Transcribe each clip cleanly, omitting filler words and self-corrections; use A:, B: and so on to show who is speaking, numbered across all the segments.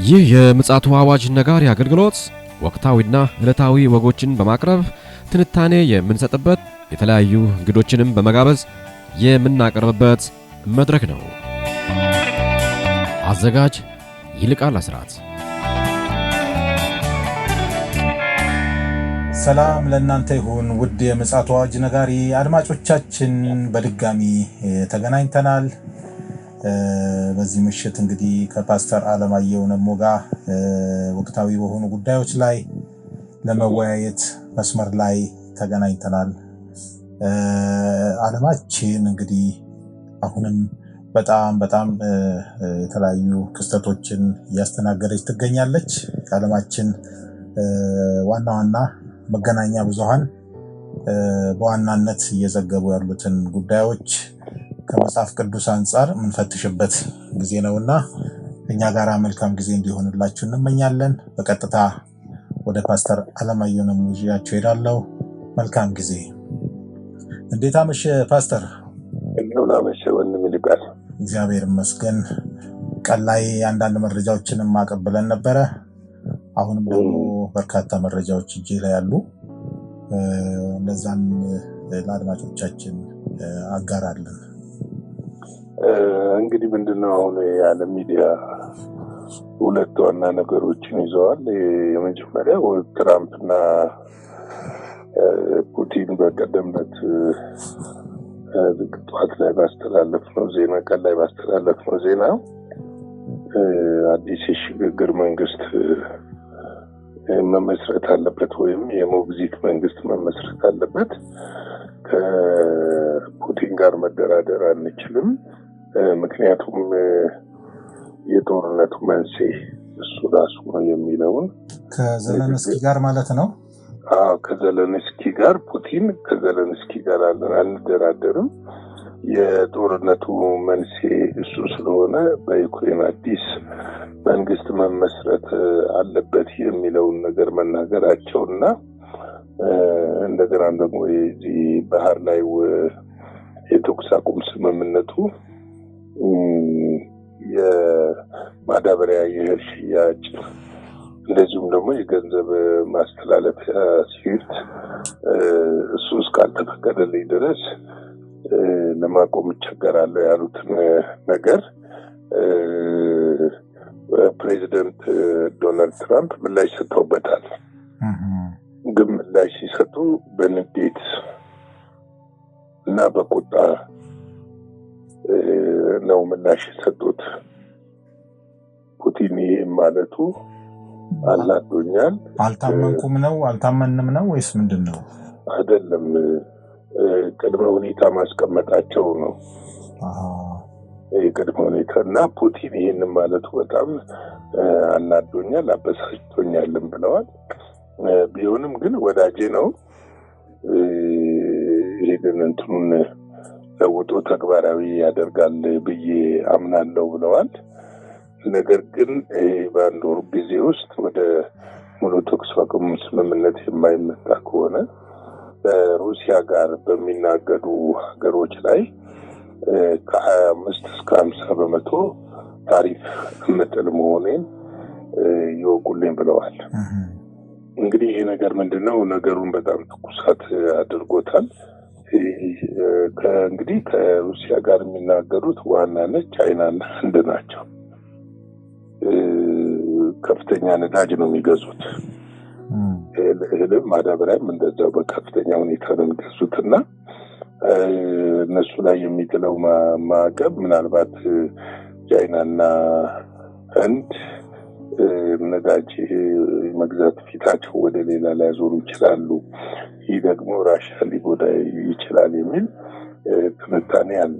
A: ይህ የምጽአቱ አዋጅ ነጋሪ አገልግሎት ወቅታዊና ዕለታዊ ወጎችን በማቅረብ ትንታኔ የምንሰጥበት የተለያዩ እንግዶችንም በመጋበዝ የምናቀርብበት መድረክ ነው። አዘጋጅ ይልቃል አስራት።
B: ሰላም ለእናንተ ይሁን ውድ የምጽአቱ አዋጅ ነጋሪ አድማጮቻችን፣ በድጋሚ ተገናኝተናል። በዚህ ምሽት እንግዲህ ከፓስተር አለማየሁ ነሞ ጋር ወቅታዊ በሆኑ ጉዳዮች ላይ ለመወያየት መስመር ላይ ተገናኝተናል። ዓለማችን እንግዲህ አሁንም በጣም የተለያዩ ክስተቶችን እያስተናገደች ትገኛለች። ከዓለማችን ዋና መገናኛ ብዙሃን በዋናነት እየዘገቡ ያሉትን ጉዳዮች ከመጽሐፍ ቅዱስ አንጻር የምንፈትሽበት ጊዜ ነውና እኛ ጋር መልካም ጊዜ እንዲሆንላችሁ እንመኛለን። በቀጥታ ወደ ፓስተር አለማየሁ ነሞ ይዣችሁ ሄዳለሁ። መልካም ጊዜ። እንዴት አመሸ ፓስተር?
C: እንደምን አመሸ ወንድም ይልቃል።
B: እግዚአብሔር ይመስገን። ቀን ላይ አንዳንድ መረጃዎችንም ማቀብለን ነበረ። አሁንም ደግሞ በርካታ መረጃዎች እጄ ላይ ያሉ፣ እነዛን ለአድማጮቻችን አጋራለን።
C: እንግዲህ ምንድነው አሁን የዓለም ሚዲያ ሁለት ዋና ነገሮችን ይዘዋል። የመጀመሪያው ትራምፕና ፑቲን በቀደምነት ጠዋት ላይ ባስተላለፍነው ዜና ቀን ላይ ባስተላለፍነው ዜና አዲስ የሽግግር መንግስት መመስረት አለበት ወይም የሞግዚት መንግስት መመስረት አለበት፣ ከፑቲን ጋር መደራደር አንችልም፣ ምክንያቱም የጦርነቱ መንስኤ እሱ ራሱ ነው የሚለውን
B: ከዘለንስኪ ጋር ማለት ነው።
C: ከዘለንስኪ ጋር ፑቲን ከዘለንስኪ ጋር አንደራደርም፣ የጦርነቱ መንስኤ እሱ ስለሆነ በዩክሬን አዲስ መንግስት መመስረት አለበት የሚለውን ነገር መናገራቸውና እንደገና ደግሞ የዚህ ባህር ላይ የተኩስ አቁም ስምምነቱ የማዳበሪያ የእህል ሽያጭ እንደዚሁም ደግሞ የገንዘብ ማስተላለፊያ ስዊፍት እሱ እስካልተፈቀደልኝ ድረስ ለማቆም ይቸገራለሁ ያሉትን ነገር ፕሬዚደንት ዶናልድ ትራምፕ ምላሽ ሰጥተውበታል። ግን ምላሽ ሲሰጡ በንዴት እና በቁጣ ነው ምላሽ የሰጡት። ፑቲን ይሄን ማለቱ አላዶኛል።
B: አልታመንም ነው ወይስ ምንድን ነው?
C: አይደለም፣ ቅድመ ሁኔታ ማስቀመጣቸው ነው። የቅድመ ሁኔታ እና ፑቲን ይሄን ማለቱ በጣም አናዶኛል፣ አበሳጭቶኛልም ብለዋል። ቢሆንም ግን ወዳጄ ነው፣ ይሄንን እንትኑን ለውጦ ተግባራዊ ያደርጋል ብዬ አምናለሁ ብለዋል። ነገር ግን በአንድ ወር ጊዜ ውስጥ ወደ ሙሉ ተኩስ አቁም ስምምነት የማይመጣ ከሆነ በሩሲያ ጋር በሚናገዱ ሀገሮች ላይ ከ25 እስከ 50% ታሪፍ እምጥል መሆኔን ይወቁልኝ ብለዋል። እንግዲህ ይሄ ነገር ምንድነው? ነገሩን በጣም ትኩሳት አድርጎታል። እንግዲህ ከሩሲያ ጋር የሚናገሩት ዋናነት ቻይናና ህንድ ናቸው። ከፍተኛ ነዳጅ ነው የሚገዙት፣ እህልም ማዳበሪያም እንደዛው በከፍተኛ ሁኔታ ነው የሚገዙትና እነሱ ላይ የሚጥለው ማዕቀብ ምናልባት ቻይናና ህንድ ነዳጅ መግዛት ፊታቸው ወደ ሌላ ሊያዞሩ ይችላሉ። ይህ ደግሞ ራሽያ ሊጎዳ ይችላል የሚል ትንታኔ አለ።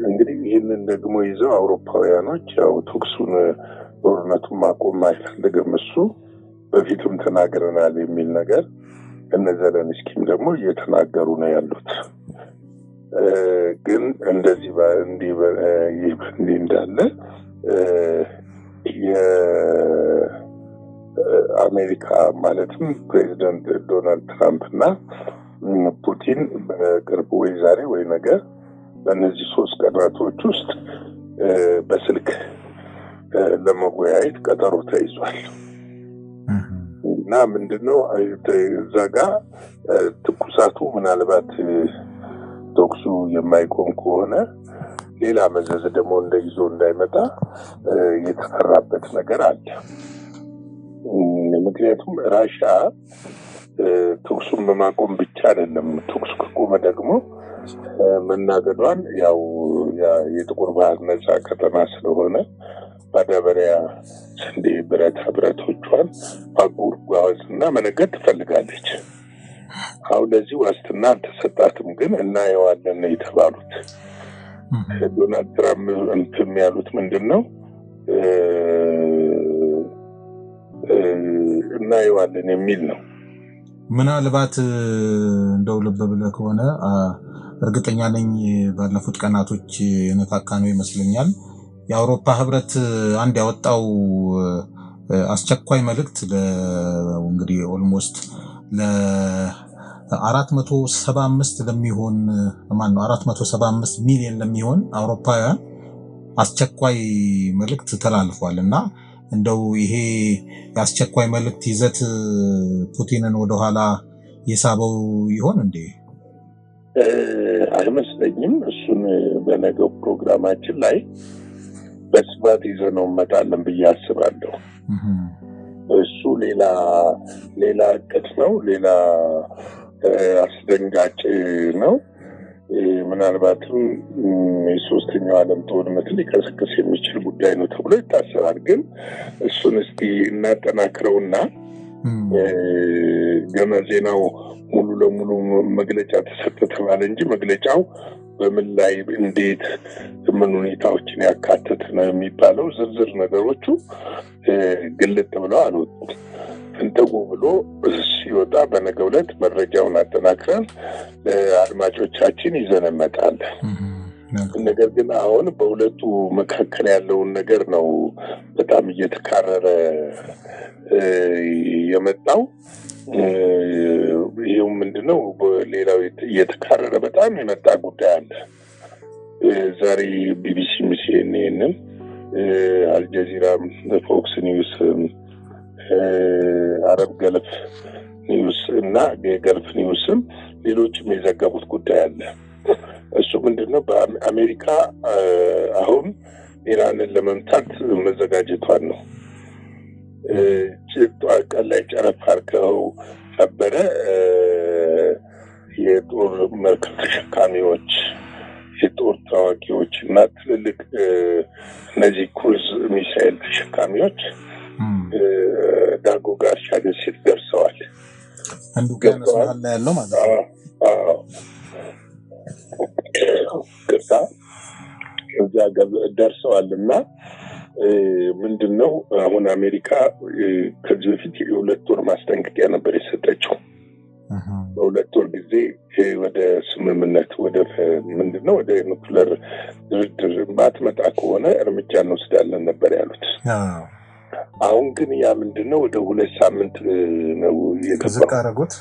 C: እንግዲህ ይህንን ደግሞ ይዘው አውሮፓውያኖች ያው ተኩሱን ጦርነቱን ማቆም አይፈልግም እሱ በፊትም ተናግረናል የሚል ነገር እነ ዘለንስኪም ደግሞ እየተናገሩ ነው ያሉት። ግን እንደዚህ እንዳለ የአሜሪካ ማለትም ፕሬዚደንት ዶናልድ ትራምፕ እና ፑቲን በቅርቡ ወይ ዛሬ ወይ ነገ በእነዚህ 3 ቀናቶች ውስጥ በስልክ ለመወያየት ቀጠሮ ተይዟል። እና ምንድነው እዛ ጋር ትኩሳቱ ምናልባት ተኩሱ የማይቆም ከሆነ ሌላ መዘዝ ደግሞ እንደይዞ እንዳይመጣ የተፈራበት ነገር አለ። ምክንያቱም ራሽያ ተኩሱን በማቆም ብቻ አይደለም፣ ተኩሱ ከቆመ ደግሞ መናገዷን ያው የጥቁር ባህር ነፃ ቀጠና ስለሆነ ማዳበሪያ፣ ስንዴ፣ ብረቶቿን ማጓጓዝና መነገድ ትፈልጋለች። አሁን ለዚህ ዋስትና አልተሰጣትም፣ ግን እናየዋለን ነው የተባሉት። ዶናልድ ትራምፕ ያሉት ምንድነው እናየዋለን የሚል ነው።
B: ምናልባት እንደው ልብ ብለህ ከሆነ እርግጠኛ ነኝ ባለፉት ቀናቶች የነካካ ነው ይመስለኛል የአውሮፓ ህብረት አንድ ያወጣው አስቸኳይ መልእክት እንግዲህ ኦልሞስት ለ475 ለሚሆን 475 ሚሊዮን ለሚሆን አውሮፓውያን አስቸኳይ መልእክት ተላልፏልና እንደው ይሄ የአስቸኳይ መልእክት ይዘት ፑቲንን ወደኋላ የሳበው ይሆን እንዴ?
C: አይመስለኝም። እሱን በነገው ፕሮግራማችን ላይ በስፋት ይዘነው እንመጣለን ብዬ አስባለሁ። እሱ ሌላ እቅድ ነው፣ ሌላ አስደንጋጭ ነው። ምናልባትም የሶስተኛው ዓለም ጦርነት ሊቀሰቅስ የሚችል ጉዳይ ነው ተብሎ ይታሰባል። ግን እሱን እስቲ እናጠናክረውና ገና ዜናው ሙሉ ለሙሉ መግለጫ ተሰጠ ተባለ እንጂ መግለጫው በምን ላይ እንዴት ምን ሁኔታዎችን ያካተተ ነው የሚባለው ዝርዝር ነገሮቹ ግልጥ ብለው አልወጡም። እንተው ብሎ ሲወጣ በነገው ዕለት መረጃውን አጠናክረን ለአድማጮቻችን ይዘን እንመጣለን። ነገር ግን አሁን በሁለቱ መካከል ያለውን ነገር ነው በጣም እየተካረረ የመጣው። ይሄው ምንድነው ሌላው እየተካረረ በጣም የመጣ ጉዳይ አለ። ዛሬ ቢቢሲ፣ ሲኤንኤን፣ አልጀዚራ፣ ፎክስ ኒውስ፣ አረብ ገልፍ ኒውስ እና የገልፍ ኒውስም ሌሎችም የዘገቡት ጉዳይ አለ። እሱ ምንድነው በአሜሪካ አሁን ኢራንን ለመምታት መዘጋጀቷን ነው። ቀን ላይ ጨረፍ አድርገው ነበረ የጦር መርከብ ተሸካሚዎች፣ የጦር ታዋቂዎች እና ትልልቅ እነዚህ ክሩዝ ሚሳኤል ተሸካሚዎች ዳጎ ጋርሻ ደሴት ደርሰዋል።
B: አንዱ ጋርስ መሀል ላይ ያለው ማለት ነው። ከዛ ደርሰዋልና ምንድነው አሁን አሜሪካ ከዚህ በፊት የሁለት ወር ማስጠንቀቂያ ነበር የሰጠችው። በሁለት ወር ጊዜ ወደ ስምምነት ምንድነው ወደ ኑክሌር ድርድር ባትመጣ ከሆነ እርምጃ እንወስዳለን ነበር ያሉት። አሁን ግን ያ ምንድነው ወደ 2 ሳምንት ነው የቀረጉት።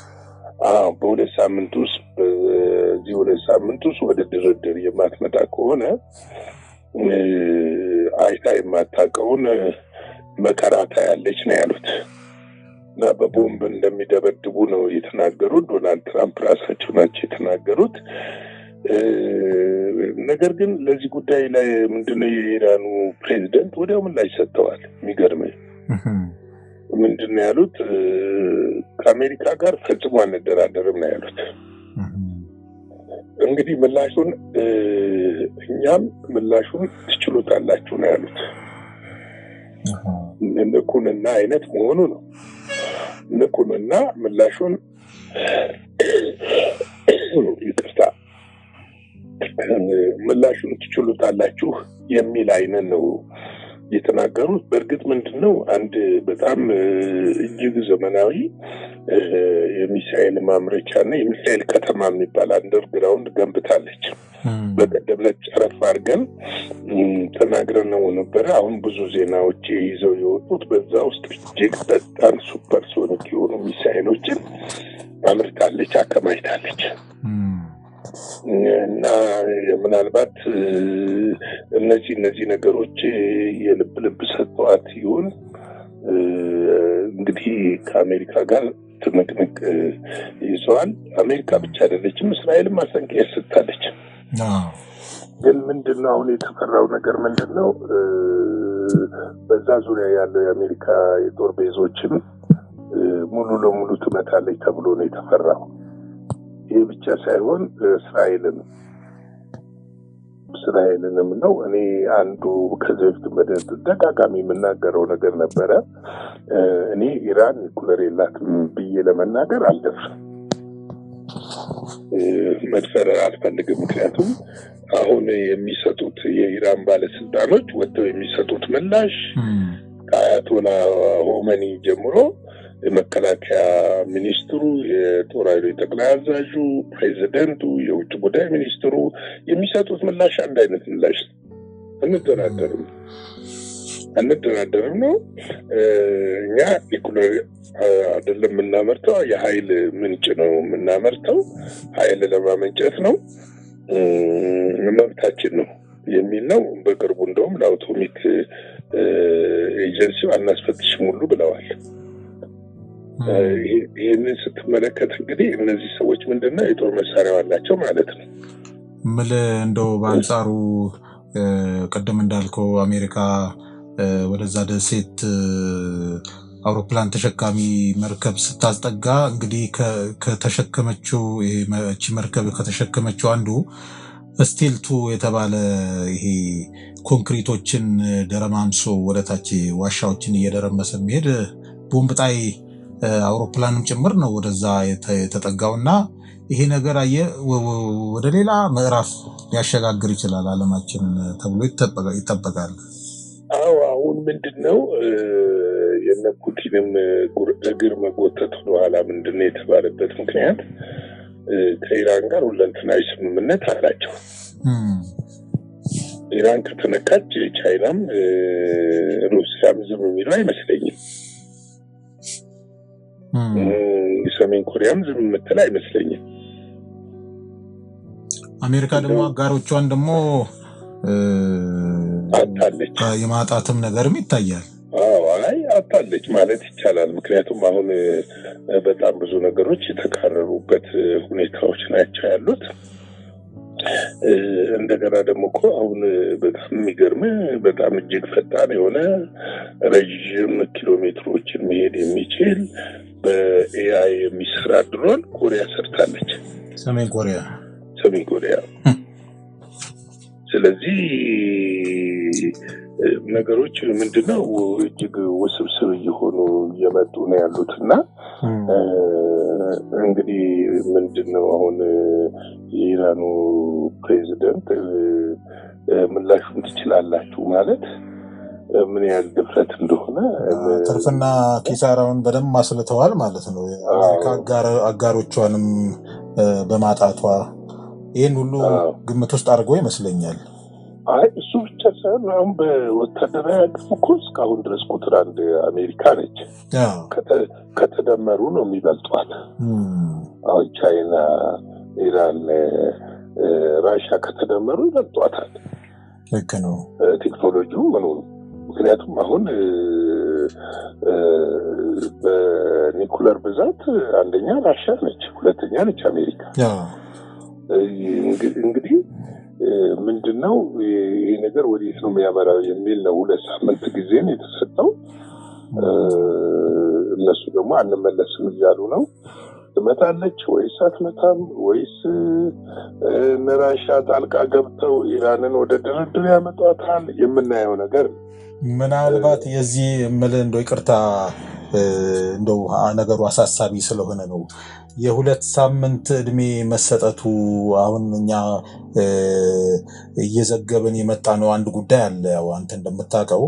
C: በሁለት ሳምንት ውስጥ በዚህ 2 ሳምንት ውስጥ ወደ ድርድር የማትመጣ ከሆነ አይታ የማታውቀውን መከራ ታያለች ነው ያሉት። እና በቦምብ እንደሚደበድቡ ነው የተናገሩት። ዶናልድ ትራምፕ ራሳቸው ናቸው የተናገሩት። ነገር ግን ለዚህ ጉዳይ ላይ ምንድነው የኢራኑ ፕሬዝዳንት ወዲያው ምላሽ ሰጥተዋል። የሚገርመኝ ምንድነው ያሉት? ከአሜሪካ ጋር ፈጽሞ አንደራደርም ነው ያሉት። እንግዲህ ምላሹን እኛም ምላሹን ትችሉታላችሁ ነው ያሉት። ንኩንና አይነት መሆኑ ነው። ንኩንና ምላሹን ይቅርታ ምላሹን ትችሉታላችሁ የሚል አይነት ነው የተናገሩት። በእርግጥ ምንድነው አንድ በጣም እጅግ ዘመናዊ የሚሳኤል ማምረቻና የሚሳኤል ከተማ የሚባል አንደርግራውንድ ገንብታለች። በቀደም ዕለት ጨረፍ አድርገን ተናግረን ነው ነበረ። አሁን ብዙ ዜናዎች ይዘው የወጡት በዛ ውስጥ እጅግ በጣም ሱፐርሶኒክ የሆኑ ሚሳኤሎችን አምርታለች፣ አከማችታለች።
B: እና ምናልባት እነዚህ ነገሮች የልብ ልብ ሰጥተዋት ይሁን እንግዲህ ከአሜሪካ ጋር ትንቅንቅ ይዘዋል። አሜሪካ ብቻ አይደለችም፣ እስራኤልም ማስጠንቀቂያ ሰጥታለች። ግን ምንድነው አሁን የተፈራው ነገር ምንድነው? በዛ ዙሪያ ያለው የአሜሪካ የጦር ቤዞችን ሙሉ ለሙሉ ትመታለች ተብሎ ነው የተፈራው። ይህ ብቻ ሳይሆን እስራኤልንም ነው። እኔ አንዱ ከዚህ በፊት በተደጋጋሚ የምናገረው ነገር ነበረ። እኔ ኢራን ኒኩለር የላትም ብዬ ለመናገር አልደፍርም፣ መድፈር አልፈልግም። ምክንያቱም አሁን የሚሰጡት የኢራን ባለስልጣኖች ወጥተው የሚሰጡት ምላሽ ከአያቶላ ሆመኒ ጀምሮ የመከላከያ ሚኒስትሩ፣ የጦር ኃይሎች ጠቅላይ አዛዡ፣ ፕሬዚደንቱ፣ የውጭ ጉዳይ ሚኒስትሩ የሚሰጡት ምላሽ አንድ አይነት ምላሽ ነው። አንደራደርም ነው። እኛ ኒኩለር አይደለም የምናመርተው፣ የኃይል ምንጭ ነው የምናመርተው፣ ኃይል ለማመንጨት ነው፣ መብታችን ነው የሚል ነው። በቅርቡ እንደውም ለአቶሚክ ኤጀንሲው አናስፈትሽም ሁሉ ብለዋል። ይህንን ስትመለከት እንግዲህ እነዚህ ሰዎች ምንድነው የጦር መሳሪያ አላቸው ማለት ነው።
D: እንደው በአንጻሩ ቀደም እንዳልከው አሜሪካ ወደዛ ደሴት አውሮፕላን ተሸካሚ መርከብ ስታስጠጋ እንግዲህ ከተሸከመችው እቺ መርከብ ከተሸከመችው አንዱ ስቲልቱ የተባለ ይሄ ኮንክሪቶችን ደረማምሶ ወደታች ዋሻዎችን እየደረመሰ የሚሄድ ቦምብ ጣይ አውሮፕላንም ጭምር ነው ወደዛ የተጠጋውና ይሄ ነገር ወደ ሌላ ምዕራፍ ሊያሸጋግር ይችላል ዓለማችን ተብሎ ይጠበቃል።
B: አሁን ምንድነው የነ ፑቲንም እግር መጎተት በኋላ ምንድነው የተባለበት ምክንያት ከኢራን ጋር ሁለንተናዊ ስምምነት አላቸው። ኢራን ከተነካች ቻይናም ሩሲያም ዝም የሚሉ አይመስለኝም። ሰሜን ኮሪያም ዝም የምትል አይመስለኝም።
D: አሜሪካ ደግሞ አጋሮቿን ደግሞ
B: አጣለች፣
D: የማጣትም ነገርም ይታያል።
B: አጣለች ማለት ይቻላል። ምክንያቱም አሁን በጣም ብዙ ነገሮች የተካረሩበት ሁኔታዎች ናቸው ያሉት። እንደገና ደግሞ እኮ አሁን በጣም የሚገርም በጣም እጅግ ፈጣን የሆነ ረዥም ኪሎ ሜትሮችን መሄድ የሚችል በኤአይ የሚሰራ ድሮን ኮሪያ ሰርታለች፣
D: ሰሜን ኮሪያ። ስለዚህ
B: ነገሮች ምንድነው እጅግ ውስብስብ እየሆኑ እየመጡ ነው ያሉትና እንግዲህ ምንድነው አሁን የኢራኑ ፕሬዚደንት ምላሹን ትችላላችሁ ማለት ምን ያህል ድፍረት እንደሆነ
D: ትርፍና ኪሳራውን በደንብ ማስልተዋል ማለት ነው። አሜሪካ አጋሮቿንም በማጣቷ ይህን ሁሉ ግምት ውስጥ አድርጎ ይመስለኛል።
B: እሱ ብቻ ሳይሆን አሁን በወታደራዊ አቅም እኮ እስካሁን ድረስ ቁጥር አንድ አሜሪካ ነች። ከተደመሩ ነው የሚበልጧት። አሁን ቻይና፣ ኢራን፣ ራሻ ከተደመሩ ይበልጧታል።
D: ልክ ነው።
B: ቴክኖሎጂው ምኑ ነው። ምክንያቱም አሁን በኒኩለር ብዛት አንደኛ ራሻ ነች፣ ሁለተኛ ነች አሜሪካ። እንግዲህ ምንድነው ይሄ ነገር ወዴት ነው የሚያመራው የሚል ነው። 2 ሳምንት ጊዜ ነው የተሰጠው። እነሱ ደግሞ አንመለስም እያሉ ነው። ትመታለች ወይስ አትመታም? ወይስ ራሻ ጣልቃ ገብተው ኢራንን ወደ ድርድር ያመጧታል? የምናየው ነገር
D: ምናልባት የዚህ እንደው ይቅርታ እንደው ነገሩ አሳሳቢ ስለሆነ ነው የ2 ሳምንት እድሜ መሰጠቱ። አሁን እኛ እየዘገበን የመጣ ነው አንድ ጉዳይ አለ። ያው አንተ እንደምታውቀው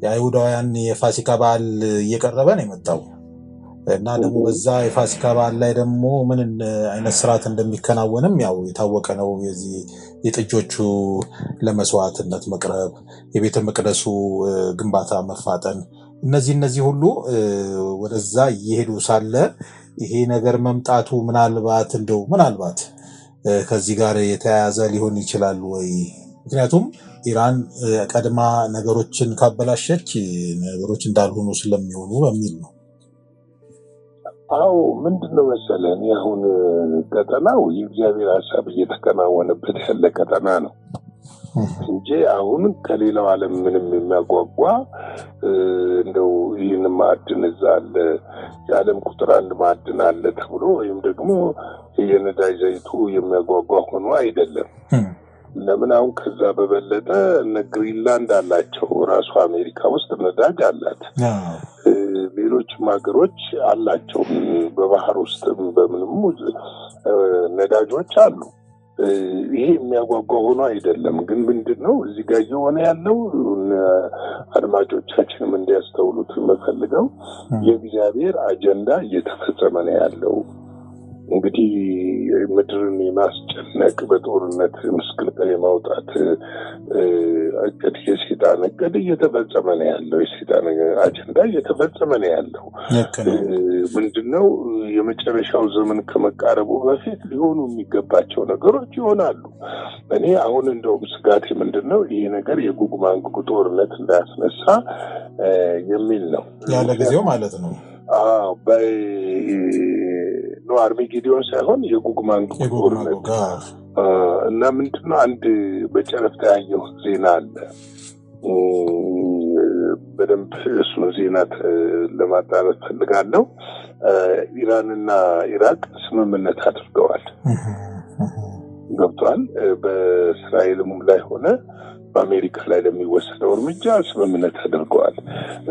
D: የአይሁዳውያን የፋሲካ በዓል እየቀረበ ነው የመጣው እና ደግሞ በዛ የፋሲካ በዓል ላይ ደግሞ ምን አይነት ስርዓት እንደሚከናወንም ያው የታወቀ ነው። የዚህ የጥጆቹ ለመስዋዕትነት መቅረብ፣ የቤተ መቅደሱ ግንባታ መፋጠን፣ እነዚህ ሁሉ ወደዛ እየሄዱ ሳለ ይሄ ነገር መምጣቱ ምናልባት ከዚህ ጋር የተያያዘ ሊሆን ይችላል ወይ? ምክንያቱም ኢራን ቀድማ ነገሮችን ካበላሸች ነገሮች እንዳልሆኑ ስለሚሆኑ በሚል ነው።
B: አዎ ምንድነው መሰለህ፣ እኔ አሁን ቀጠናው የእግዚአብሔር ሀሳብ እየተከናወነበት ያለ ቀጠና ነው እንጂ አሁን ከሌላው ዓለም ምንም የሚያጓጓ እንደው ይህን ማዕድን እዛ አለ የዓለም ቁጥር 1 ማዕድን አለ ተብሎ ወይም ደግሞ የነዳጅ ዘይቱ የሚያጓጓ ሆኖ አይደለም። ለምን አሁን ከዛ በበለጠ እነ ግሪንላንድ አላቸው፣ ራሱ አሜሪካ ውስጥ ነዳጅ አላት፣ ሌሎችም ሀገሮች አላቸው፣ በባህር ውስጥም በምንም ነዳጆች አሉ። ይሄ የሚያጓጓ ሆኖ አይደለም። ግን ምንድነው እዚህ ጋር እየሆነ ያለው አድማጮቻችንም እንዲያስተውሉት የምፈልገው የእግዚአብሔር አጀንዳ እየተፈጸመ ነው ያለው። እንግዲህ ምድርን የማስጨነቅ በጦርነት ምስቅልቅል የማውጣት እቅድ የሰይጣን እቅድ እየተፈጸመ ነው ያለው። የሰይጣን አጀንዳ እየተፈጸመ ነው ያለው። ምንድነው የመጨረሻው ዘመን ከመቃረቡ በፊት ሊሆኑ የሚገባቸው ነገሮች ይሆናሉ። እኔ አሁን እንደውም ስጋቴ ምንድነው ይሄ ነገር የጎግ ማጎግ ጦርነት እንዳያስነሳ የሚል ነው።
D: ያለ ጊዜው ማለት ነው።
B: ነው አርሜጌዲዮን ሳይሆን የጎግ ማጎግ ጦርነት እና ምንድነው አንድ በጨረፍታ ያየው ዜና አለ። በደንብ እሱን ዜና ለማጣራት ፈልጋለሁ። ኢራንና ኢራቅ ስምምነት አድርገዋል። ገብቷል። በእስራኤልም ላይ ሆነ በአሜሪካ ላይ ለሚወሰደው እርምጃ ስምምነት አድርገዋል።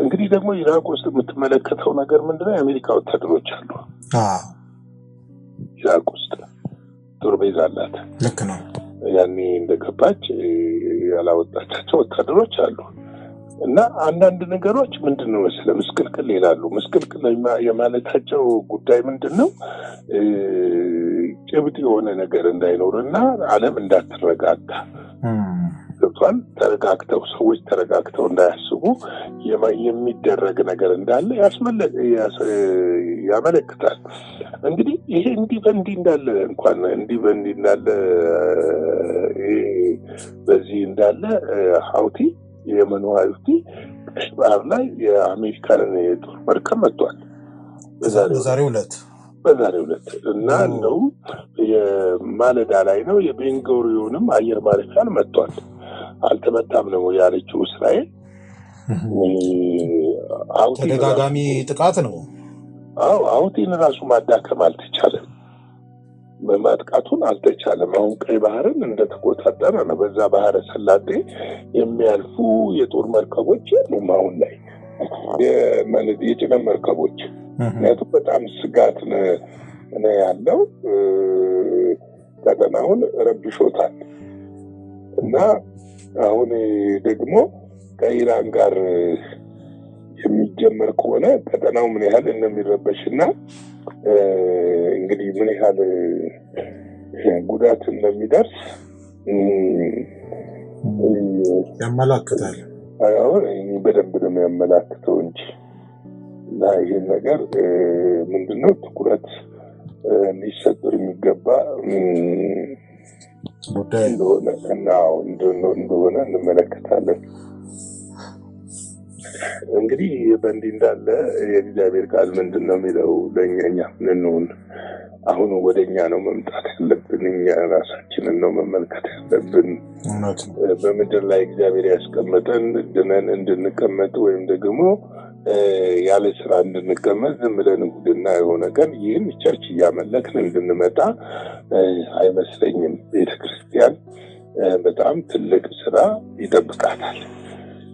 B: እንግዲህ ደግሞ ኢራቅ ውስጥ የምትመለከተው ነገር ምንድነው? የአሜሪካ ወታደሮች አሉ። ኢራቅ ውስጥ ጦር ቤዝ አላት።
D: ልክ ነው።
B: ያኔ እንደገባች ያላወጣቻቸው ወታደሮች አሉ። እና አንዳንድ ነገሮች ምንድነው መሰለህ ምስቅልቅል ይላሉ። ምስቅልቅል የማለታቸው ጉዳይ ምንድነው? ጭብጥ የሆነ ነገር እንዳይኖርና ዓለም እንዳትረጋጋ ገብቷል። ተረጋግተው ሰዎች ተረጋግተው እንዳያስቡ የሚደረግ ነገር እንዳለ ያመለክታል። እንግዲህ ይሄ እንዲህ በእንዲህ እንዳለ እንኳን እንዲህ በእንዲህ እንዳለ በዚህ እንዳለ ሀውቲ የየመኑ ሀውቲ ቀይ ባህር ላይ የአሜሪካንን የጦር መርከብ መጥቷል
D: በዛሬው ዕለት
B: እና እንደውም የማለዳ ላይ ነው የቤንጎሪዮንም አየር ማረፊያን መጥቷል። አልተመታም ነው ያለችው እስራኤል።
D: ተደጋጋሚ ጥቃት ነው።
B: አዎ ሀውቲን ራሱ ማዳከም አልተቻለም፣ ማጥቃቱን አልተቻለም። አሁን ቀይ ባህርን እንደተቆጣጠረ ነው። በዛ ባህረ ሰላጤ የሚያልፉ የጦር መርከቦች የሉም አሁን ላይ የጭነት መርከቦች። ምክንያቱም በጣም ስጋት ነው ያለው፣ ቀጠናውን ረብሾታል። እና አሁን ደግሞ ከኢራን ጋር የሚጀመር ከሆነ ቀጠናው ምን ያህል እንደሚረበሽና እንግዲህ ምን ያህል ጉዳት እንደሚደርስ
D: ያመላክታል።
B: አሁን በደንብ ነው የሚያመላክተው እንጂ እና ይህን ነገር ምንድነው ትኩረት ሊሰጠው የሚገባ
D: ጉዳይ
B: እንደሆነ እንመለከታለን። እንግዲህ በእንዲህ እንዳለ የእግዚአብሔር ቃል ምንድን ነው የሚለው? ለእኛ ምንሆን አሁን ወደኛ ነው መምጣት ያለብን፣ እኛ ራሳችንን ነው መመልከት ያለብን። በምድር ላይ እግዚአብሔር ያስቀመጠን ድነን እንድንቀመጥ ወይም ደግሞ ያለ ስራ እንድንቀመጥ ዝም ብለን እሑድና የሆነ ቀን ይህን ቸርች እያመለክን እንድንመጣ አይመስለኝም። ቤተክርስቲያን በጣም ትልቅ ስራ ይጠብቃታል።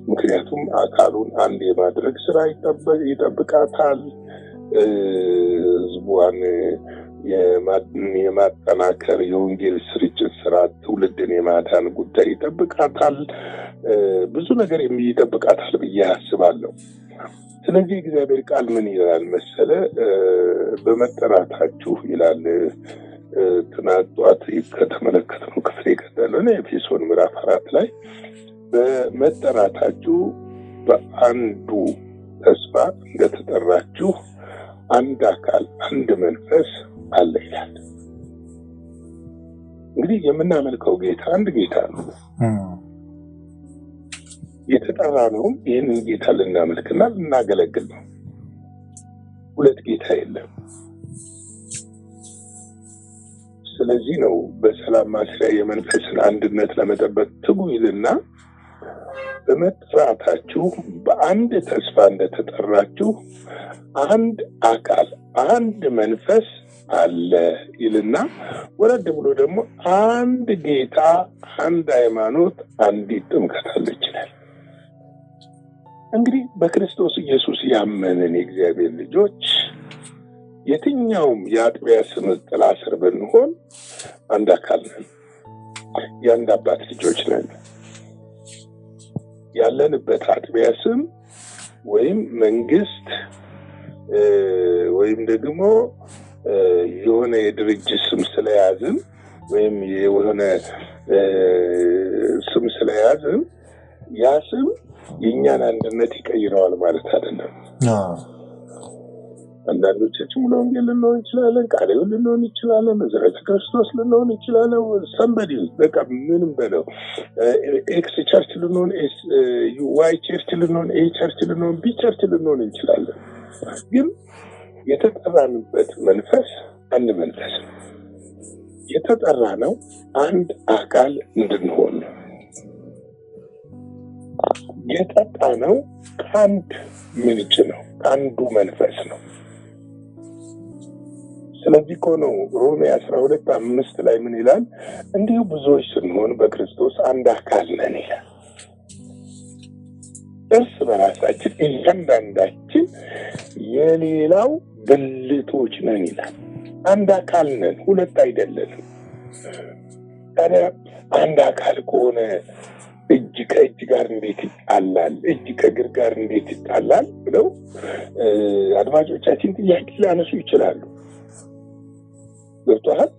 B: ምክንያቱም አካሉን አንድ የማድረግ ስራ ይጠብቃታል። ህዝቧን የማጠናከር የወንጌል ስርጭት ስራ፣ ትውልድን የማዳን ጉዳይ ይጠብቃታል። ብዙ ነገር ይጠብቃታል ብዬ አስባለሁ። ስለዚህ እግዚአብሔር ቃል ምን ይላል መሰለ? በመጠራታችሁ ይላል። ትናንት ጠዋት ከተመለከትነው ክፍል የቀጠለ ኤፌሶን ምዕራፍ 4 ላይ በመጠራታችሁ በአንዱ ተስፋ እንደተጠራችሁ አንድ አካል አንድ መንፈስ አለ ይላል። እንግዲህ የምናመልከው ጌታ አንድ ጌታ ነው። የተጠራነውም ይህንን ጌታ ልናመልክና ልናገለግል ነው። ሁለት ጌታ የለም። ስለዚህ ነው በሰላም ማስሪያ የመንፈስን አንድነት ለመጠበቅ ትጉ ይልና በመጥራታችሁ በአንድ ተስፋ እንደተጠራችሁ አንድ አካል አንድ መንፈስ አለ ይልና ወረድ ብሎ ደግሞ አንድ ጌታ አንድ ሃይማኖት አንዲት ጥምቀት አለች ይላል። እንግዲህ በክርስቶስ ኢየሱስ ያመንን የእግዚአብሔር ልጆች የትኛውም የአጥቢያ ስም ጥላ ስር ብንሆን አንድ አካል ነን። የአንድ አባት ልጆች ነን። ያለንበት አጥቢያ ስም ወይም መንግስት ወይም ደግሞ የሆነ የድርጅት ስም ስለያዝን ወይም የሆነ ስም ስለያዝን ያ ስም የእኛን አንድነት ይቀይረዋል ማለት አይደለም። አንዳንዶቻችን ሙሉ ወንጌል ልንሆን እንችላለን፣ ቃለ ሕይወት ልንሆን እንችላለን፣ መሰረተ ክርስቶስ ልንሆን እንችላለን። ሰንበዲ በቃ ምንም በለው ኤክስ ቸርች ልንሆን፣ ዋይ ቸርች ልንሆን፣ ኤ ቸርች ልንሆን፣ ቢ ቸርች ልንሆን እንችላለን። ግን የተጠራንበት መንፈስ አንድ መንፈስ ነው። የተጠራ ነው አንድ አካል እንድንሆን ነው። የጠጣ ነው ከአንድ ምንጭ ነው፣ ከአንዱ መንፈስ ነው። ስለዚህ እኮ ነው ሮሜ 12:5 ላይ ምን ይላል? እንዲሁ ብዙዎች ስንሆን በክርስቶስ አንድ አካል ነን ይላል። እርስ በራሳችን እያንዳንዳችን የሌላው ብልቶች ነን ይላል። አንድ አካል ነን፣ ሁለት አይደለንም። ታዲያ አንድ አካል ከሆነ እጅ ከእጅ ጋር እንዴት ይጣላል? እጅ ከእግር ጋር እንዴት ይጣላል ብለው አድማጮቻችን ጥያቄ ሊያነሱ ይችላሉ። ገብቶሃል?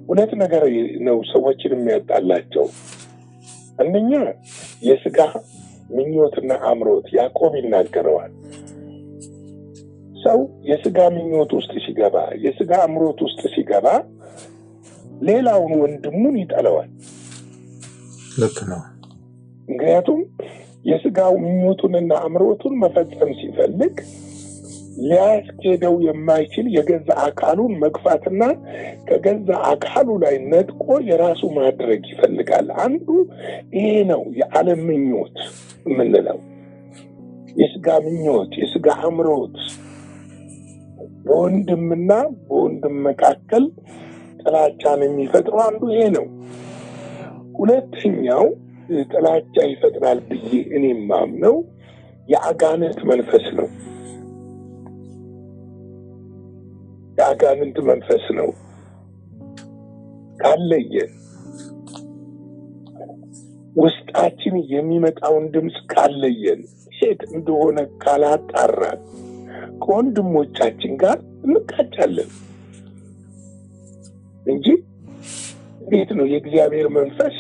B: ሁለት ነገር ነው ሰዎችን የሚያጣላቸው። አንደኛ የስጋ ምኞትና አምሮት። ያዕቆብ ይናገረዋል። ሰው የስጋ ምኞት ውስጥ ሲገባ፣ የስጋ አምሮት ውስጥ ሲገባ ሌላውን ወንድሙን ይጠላዋል።
D: ልክ ነው።
B: ምክንያቱም የስጋው ምኞቱንና አምሮቱን መፈጸም ሲፈልግ ሊያስኬደው የማይችል የገዛ አካሉን መግፋትና ከገዛ አካሉ ላይ ነጥቆ የራሱ ማድረግ ይፈልጋል። አንዱ ይሄ ነው የዓለም ምኞት የምንለው። የስጋ ምኞት፣ የስጋ አምሮት በወንድምና በወንድም መካከል ጥላቻን የሚፈጥረው አንዱ ይሄ ነው። ሁለተኛው ጥላቻ ይፈጥራል ብዬ እኔ የማምነው የአጋንንት መንፈስ ነው። የአጋንንት መንፈስ ነው። ካለየን ውስጣችን የሚመጣውን ድምፅ ካለየን፣ ሴት እንደሆነ ካላጣራን ከወንድሞቻችን ጋር እንቃጫለን እንጂ እንዴት ነው የእግዚአብሔር መንፈስ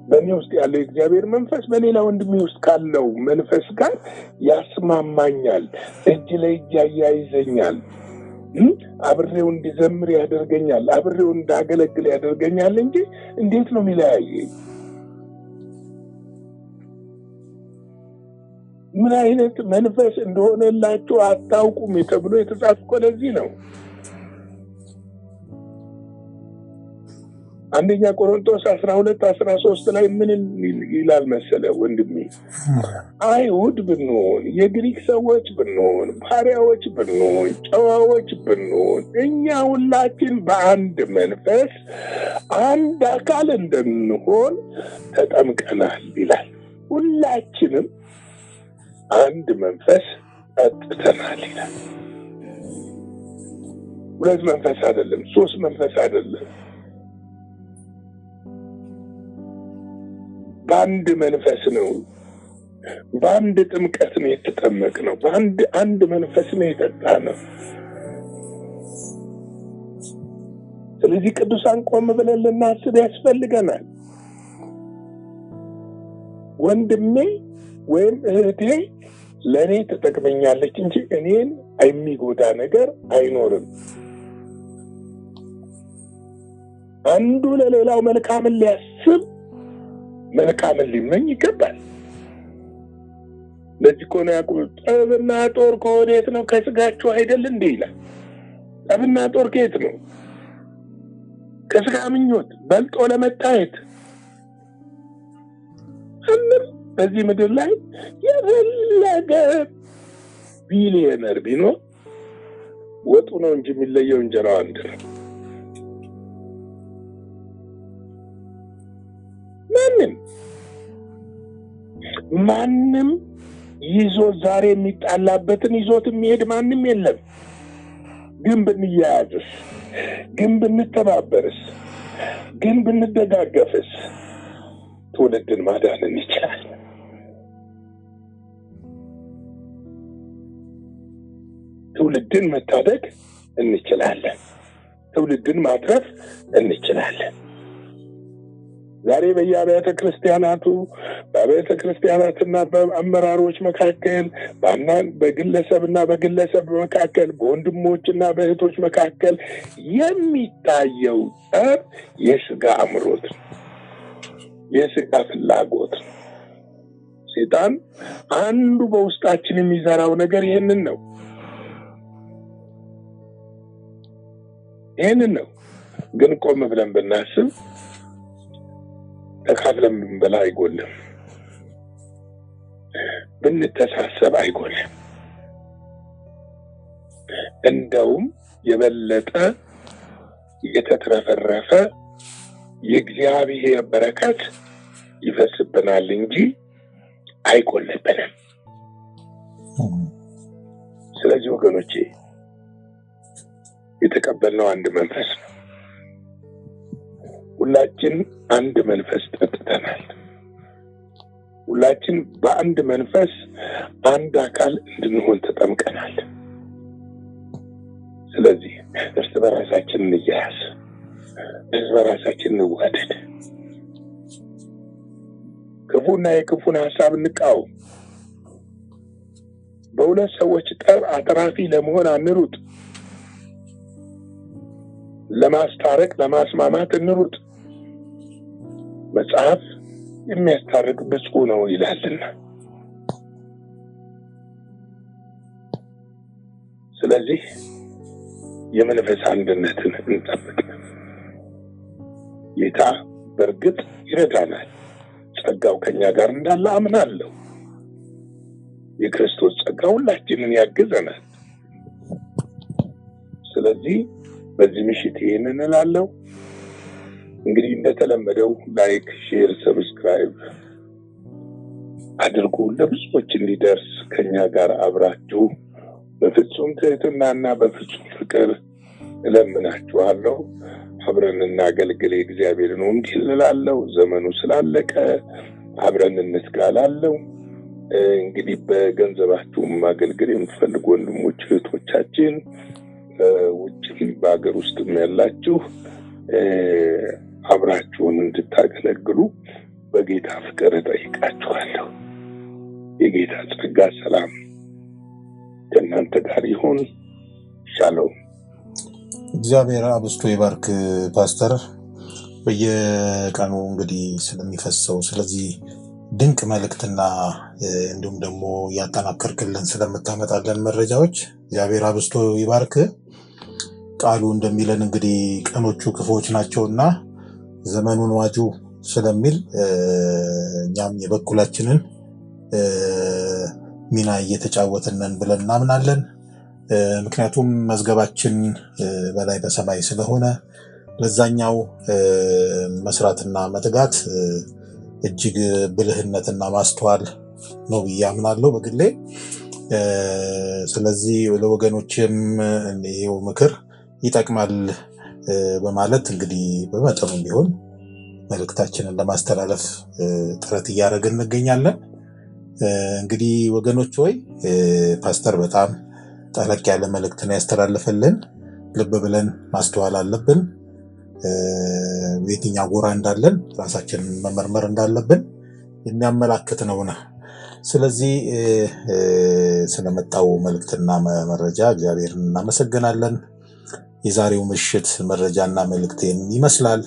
B: በእኔ ውስጥ ያለው የእግዚአብሔር መንፈስ በሌላ ወንድሜ ውስጥ ካለው መንፈስ ጋር ያስማማኛል፣ እጅ ለእጅ ያያይዘኛል፣ አብሬው እንዲዘምር ያደርገኛል፣ አብሬው እንዳገለግል ያደርገኛል እንጂ እንዴት ነው የሚለያየኝ? ምን አይነት መንፈስ እንደሆነላችሁ አታውቁም ተብሎ የተጻፈው ለዚህ ነው። አንደኛ ቆሮንቶስ 12:13 ላይ ምን ይላል መሰለ ወንድሜ? አይሁድ ብንሆን፣ የግሪክ ሰዎች ብንሆን፣ ባሪያዎች ብንሆን፣ ጨዋዎች ብንሆን እኛ ሁላችን በአንድ መንፈስ አንድ አካል እንድንሆን ተጠምቀናል ይላል። ሁላችንም አንድ መንፈስ ጠጥተናል ይላል። ሁለት መንፈስ አይደለም፣ ሶስት መንፈስ አይደለም፣ በአንድ መንፈስ ነው። በአንድ ጥምቀት ነው የተጠመቅነው። በአንድ መንፈስ ነው የጠጣነው። ስለዚህ ቅዱሳን ቆም ብለን ልናስብ ያስፈልገናል። ወንድሜ ወይም እህቴ ለእኔ ተጠቅመኛለች እንጂ እኔን የሚጎዳ ነገር አይኖርም። አንዱ ለሌላው መልካምን ሊያስብ መልካምን ሊመኝ ይገባል። ለዚህ እኮ ነው ያዕቆብ ጠብና ጦር ከወዴት ነው? ከስጋችሁ አይደል እንዴ ይላል። ጠብና ጦር ከየት ነው? ከስጋ ምኞት በልጦ ለመታየት። በዚህ ምድር ላይ የፈለገ ቢሊየነር ቢኖር ወጡ ነው እንጂ የሚለየው እንጀራው አንድ ነው። ማንም ይዞ ዛሬ የሚጣላበትን ይዞት የሚሄድ ማንም የለም። ግን ብንያያዝስ፣ ግን ብንተባበርስ፣ ግን ብንደጋገፍስ ትውልድን ማዳን እንችላለን። ትውልድን መታደግ እንችላለን። ትውልድን ማትረፍ እንችላለን። ዛሬ በየአብያተ ክርስቲያናቱ በአብያተ ክርስቲያናትና በአመራሮች መካከል በግለሰብና በግለሰብ መካከል በወንድሞችና በእህቶች መካከል የሚታየው ጠብ የስጋ አምሮት፣ የስጋ ፍላጎት። ሰይጣን አንዱ በውስጣችን የሚዘራው ነገር ይሄንን ነው። ግን ቆም ብለን ብናስብ ተካፍለን ብንበላ አይጎልም፣ ብንተሳሰብ አይጎልም። እንደውም የበለጠ የተትረፈረፈ የእግዚአብሔር በረከት ይፈስብናል እንጂ አይጎልብንም። ስለዚህ ወገኖቼ የተቀበልነው አንድ መንፈስ ነው። ሁላችን አንድ መንፈስ ጠጥተናል። ሁላችን በአንድ መንፈስ አንድ አካል እንድንሆን ተጠምቀናል። ስለዚህ እርስ በራሳችን እንያያዝ፣ እርስ በራሳችን እንዋደድ፣ ክፉና የክፉን ሐሳብ እንቃወም። በሁለት ሰዎች ጠብ አትራፊ ለመሆን አንሩጥ። ለማስታረቅ ለማስማማት እንሩጥ። መጽሐፍ የሚያስታርቅ ብፁዕ ነው ይላልና። ስለዚህ የመንፈስ አንድነትን እንጠብቅ። ጌታ በእርግጥ ይረዳናል። ጸጋው ከኛ ጋር እንዳለ አምናለሁ። የክርስቶስ ጸጋ ሁላችንን ያግዘናል። ስለዚህ በዚህ ምሽት ይሄንን እላለሁ። እንግዲህ እንደተለመደው ላይክ፣ ሼር፣ ሰብስክራይብ አድርጉ። ለብዙዎች እንዲደርስ ከኛ ጋር አብራችሁ በፍጹም ትህትናና በፍጹም ፍቅር እለምናችኋለሁ። አብረን እናገልግል እግዚአብሔርን ወንጌል እላለሁ። ዘመኑ ስላለቀ አብረን እንትጋላለሁ። እንግዲህ በገንዘባችሁ ማገልገል የምትፈልጉ ወንድሞች እህቶቻችን ውጭም በአገር ውስጥም ያላችሁ አብራችሁን እንድታገለግሉ በጌታ ፍቅር እጠይቃችኋለሁ። የጌታ ጸጋ ሰላም ከእናንተ ጋር ይሁን። ሻሎም።
D: እግዚአብሔር አብዝቶ ይባርክ ፓስተር። በየቀኑ እንግዲህ ስለሚፈሰው ስለዚህ ድንቅ መልእክትና እንዲሁም ደግሞ ያጠናከርክልን ስለምታመጣለን መረጃዎች እግዚአብሔር አብዝቶ ይባርክ። ቃሉ እንደሚለን እንግዲህ ቀኖቹ ክፉዎች ናቸውና ዘመኑን ዋጁ ስለሚል እኛም የበኩላችንን ሚና እየተጫወትን ነን ብለን እናምናለን። ምክንያቱም መዝገባችን በላይ በሰማይ ስለሆነ ለዛኛው መስራትና መትጋት እጅግ ብልህነትና ማስተዋል ነው ብዬ አምናለሁ በግሌ። ስለዚህ ለወገኖችም ይሄው ምክር ይጠቅማል በማለት እንግዲህ በመጠኑም ቢሆን መልእክታችንን ለማስተላለፍ ጥረት እያደረግን እንገኛለን። እንግዲህ ወገኖች ሆይ ፓስተር በጣም ጠለቅ ያለ መልእክትን ያስተላለፈልን፣ ልብ ብለን ማስተዋል አለብን። በየትኛው ጎራ እንዳለን ራሳችንን መመርመር እንዳለብን የሚያመላክት ነውና ስለዚህ ስለመጣው መልእክትና መረጃ እግዚአብሔርን እናመሰግናለን። የዛሬው ምሽት መረጃና መልእክቴን ይመስላል።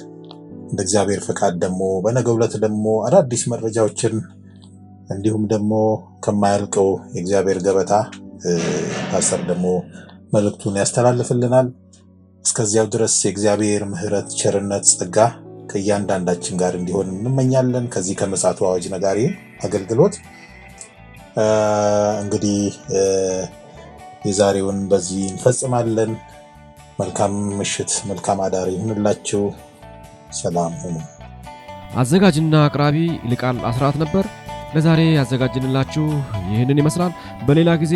D: እንደ እግዚአብሔር ፈቃድ ደግሞ በነገው ዕለት ደግሞ አዳዲስ መረጃዎችን እንዲሁም ደግሞ ከማያልቀው የእግዚአብሔር ገበታ ፓስተር ደግሞ መልእክቱን ያስተላልፍልናል። እስከዚያው ድረስ የእግዚአብሔር ምሕረት፣ ቸርነት፣ ጸጋ ከእያንዳንዳችን ጋር እንዲሆን እንመኛለን። ከዚህ ከምፅዓቱ አዋጅ ነጋሪ አገልግሎት እንግዲህ የዛሬውን በዚህ እንፈጽማለን። መልካም ምሽት፣ መልካም አዳር ይሁንላችሁ። ሰላም ሁኑ።
A: አዘጋጅና አቅራቢ ይልቃል አስራት ነበር። ለዛሬ ያዘጋጅንላችሁ ይህንን ይመስላል። በሌላ ጊዜ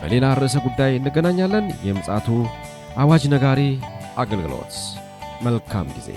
A: በሌላ ርዕሰ ጉዳይ እንገናኛለን። የምፅዓቱ አዋጅ ነጋሪ አገልግሎት። መልካም ጊዜ